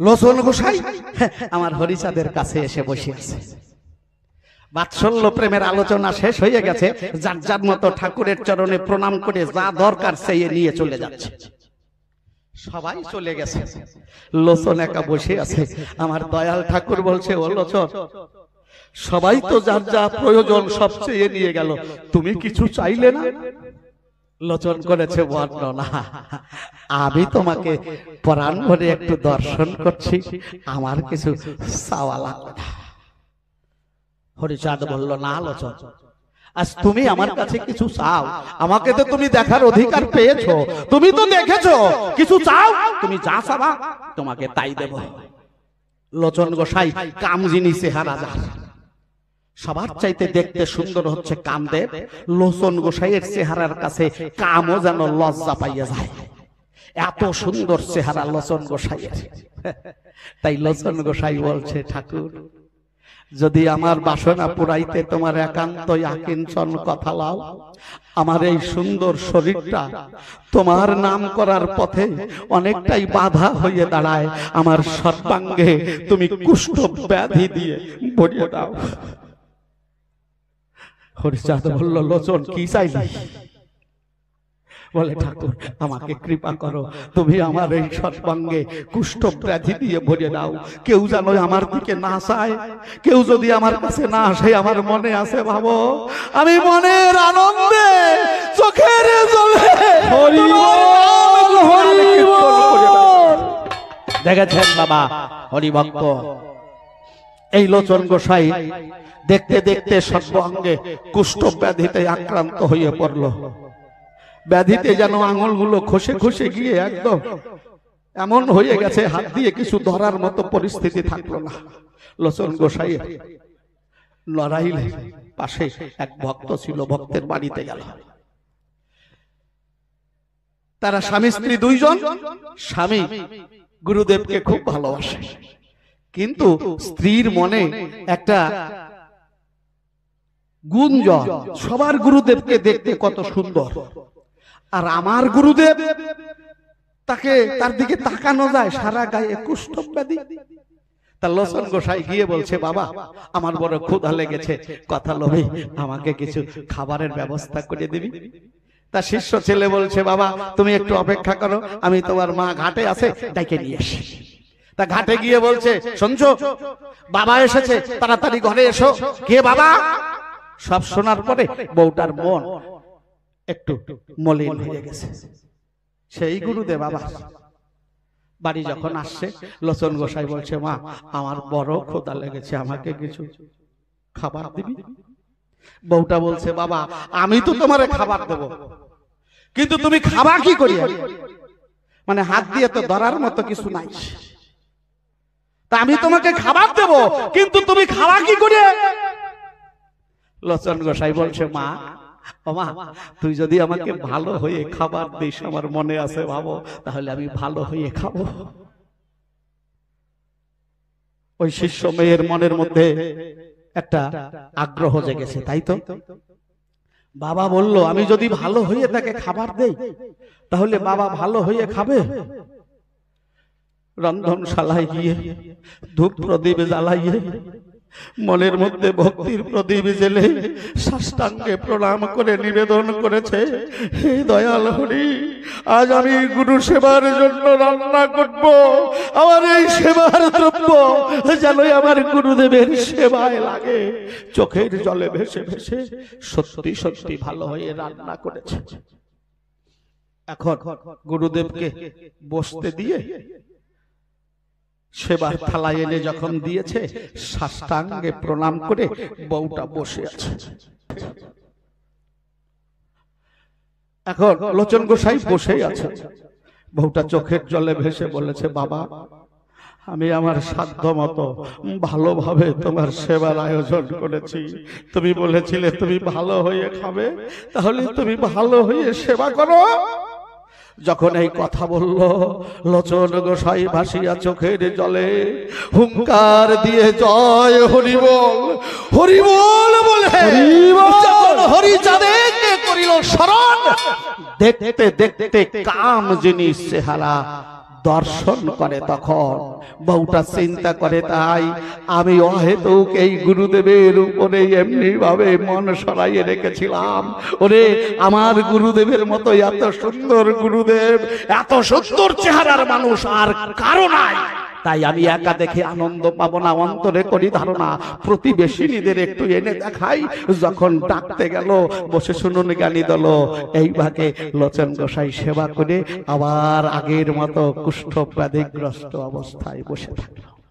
লোচন গোসাই আমার হরিচাঁদের কাছে এসে বসে আছে। বাৎসল্য প্রেমের আলোচনা শেষ হয়ে গেছে, যার যার মতো ঠাকুরের চরণে প্রণাম করে যা দরকার সেই নিয়ে চলে যাচ্ছে। সবাই চলে গেছে, লোচন একা বসে আছে। আমার দয়াল ঠাকুর বলছে, ও লোচন, সবাই তো যার যা প্রয়োজন সব চেয়ে নিয়ে গেল, তুমি কিছু চাইলে না? লোচন করেছে বর্ণনা, আমি তোমাকে প্রাণ ভরে একটু দর্শন করছি, আমার কিছু চাওয়া লাগবে না। হরিচাঁদ বলল, না লোচন, আজ তুমি আমার কাছে কিছু চাও, আমাকে তো তুমি দেখার অধিকার পেয়েছো, তুমি তো দেখেছো, কিছু চাও, তুমি যা চাবা তোমাকে তাই দেব। লোচন গোসাই কামজিনী চেহারা যার, সবার চাইতে দেখতে সুন্দর হচ্ছে কামদেব। লোচন গোসাইয়ের চেহারার কাছে কামও যেন লজ্জা পাইয়া যায়, এত সুন্দর চেহারা লোচন গোসাইয়ের। তাই লোচন গোসাই বলছে, ঠাকুর, যদি আমার বাসনা পুরাইতে তোমার একান্ত আকিঞ্চন কথা লাও, আমার এই সুন্দর শরীরটা তোমার নাম করার পথে অনেকটাই বাধা হয়ে দাঁড়ায়, আমার সর্বাঙ্গে তুমি কুষ্ঠ ব্যাধি দিয়ে ভরিয়ে দাও। হরিচাঁদ বলল, লোচন, কি চাইলি? বলে, ঠাকুর, আমাকে কৃপা করো, তুমি আমার এই সর্বাঙ্গে কুষ্ঠ ব্যাধি দিয়ে ভরে দাও। কেউ যেন আমার দিকে না চায়, কেউ যদি আমার কাছে না আসে, আমার মনে আছে ভাবো, আমি মনের আনন্দে চোখের জলে দেখেছেন বাবা হরিভক্ত। এই লোচন গোসাই দেখতে দেখতে সর্বাঙ্গে কুষ্ঠ ব্যাধিতে আক্রান্ত হয়ে পড়ল। ব্যাধিতে যেন আঙুলগুলো খসে খসে গিয়ে একদম এমন হয়ে গেছে, হাত দিয়ে কিছু ধরার মতো পরিস্থিতি থাকলো না। লোচন গোসাই লড়াইলে পাশে এক ভক্ত ছিল, ভক্তের বাড়িতে গেল। তারা স্বামী স্ত্রী দুইজন। স্বামী গুরুদেবকে খুব ভালোবাসে, কিন্তু স্ত্রীর মনে একটা গুঞ্জন, সবার গুরুদেবকে দেখতে কত সুন্দর, আর আমার গুরুদেব, তাকে তার দিকে তাকানো যায়, সারা গায়ে কুষ্ঠ ব্যাধি। তা লোচন গোসাই গিয়ে বলছে, বাবা, আমার বড় ক্ষুধা লেগেছে, কথা লোভে আমাকে কিছু খাবারের ব্যবস্থা করে দিবি? তার শিষ্য ছেলে বলছে, বাবা, তুমি একটু অপেক্ষা করো, আমি তোমার মা ঘাটে আছে, ডেকে নিয়ে আসি। তা ঘাটে গিয়ে বলছে, শুনছো, বাবা এসেছে, তাড়াতাড়ি ঘরে এসো। কে বাবা? সব শোনার পরে বউটার মন একটু মলিন হয়ে গেছে। সেই গুরুদেব বাবা বাড়ি যখন আসছে, লোচন গোসাই বলছে, মা, আমার বড় ক্ষুধা লেগেছে, আমাকে কিছু খাবার দিবি? বউটা বলছে, বাবা, আমি তো তোমারে খাবার দেব, কিন্তু তুমি খাবা কি করিয়া? মানে হাত দিয়ে তো ধরার মতো কিছু নাই, তা আমি তোমাকে খাবার দেব, কিন্তু তুমি খাবা কি করিয়া? লোচন গোসাই বলছে, মা, ও মা, তুই যদি আমাকে ভালো হয়ে খাবার দিস, আমার মনে আছে ভাবো, তাহলে আমি ভালো হয়ে খাবো। ওই শিষ্য মেয়ের মনের মধ্যে একটা আগ্রহ জেগেছে, তাই তো বাবা বলল, আমি যদি ভালো হয়ে তাকে খাবার দেই, তাহলে বাবা ভালো হয়ে খাবে। রন্ধনশালায় গিয়ে ধূপ প্রদীপ জ্বালাইয়ে মনের মধ্যে ভক্তির প্রদীপ জেলে সাষ্টাঙ্গে প্রণাম করে নিবেদন করেছে, হে দয়াল হরি, আজ আমি গুরু সেবার জন্য রান্না করব, আমার এই সেবার দ্রব্য যেন আমার গুরুদেবের সেবায় লাগে। চোখের জলে ভেসে ভেসে সত্যি সত্যি ভালো হয়ে রান্না করেছে। এখন গুরুদেবকে বসতে দিয়ে সেবার থালায় এনে যখন দিয়েছে, সাষ্টাঙ্গে প্রণাম করে বউটা বসে আছে। এখন লোচন গোসাই বসে আছে, বউটা চোখের জলে ভেসে বলেছে, বাবা, আমি আমার সাধ্য মতো ভালোভাবে তোমার সেবার আয়োজন করেছি, তুমি বলেছিলে তুমি ভালো হয়ে খাবে, তাহলে তুমি ভালো হয়ে সেবা করো। যখন এই কথা বলল, লোচন গোসাই ভাসিয়া চোখের জলে হুঙ্কার দিয়ে জয় হরি বল, হরি বল বলে যখন হরিচাঁদকে করিল শরণ, দেখতে দেখতে কাম জিনিস চেহারা দর্শন করে তখন বউটা চিন্তা করে, তাই আমি অহেতুক এই গুরুদেবের উপরে এমনি ভাবে মন সরাইয়ে রেখেছিলাম। ওরে আমার গুরুদেবের মতো এত সুন্দর গুরুদেব, এত সুন্দর চেহারার মানুষ আর কারো নাই। তাই আমি একা দেখে আনন্দ পাবো না, অন্তরে করি ধারণা প্রতিবেশিনীদের একটু এনে দেখাই। যখন ডাকতে গেল, বসে শুনুন জ্ঞানী দল, এইভাবে লোচন গোসাই সেবা করে আবার আগের মতো কুষ্ঠব্যাধিগ্রস্ত অবস্থায় বসে থাকলো।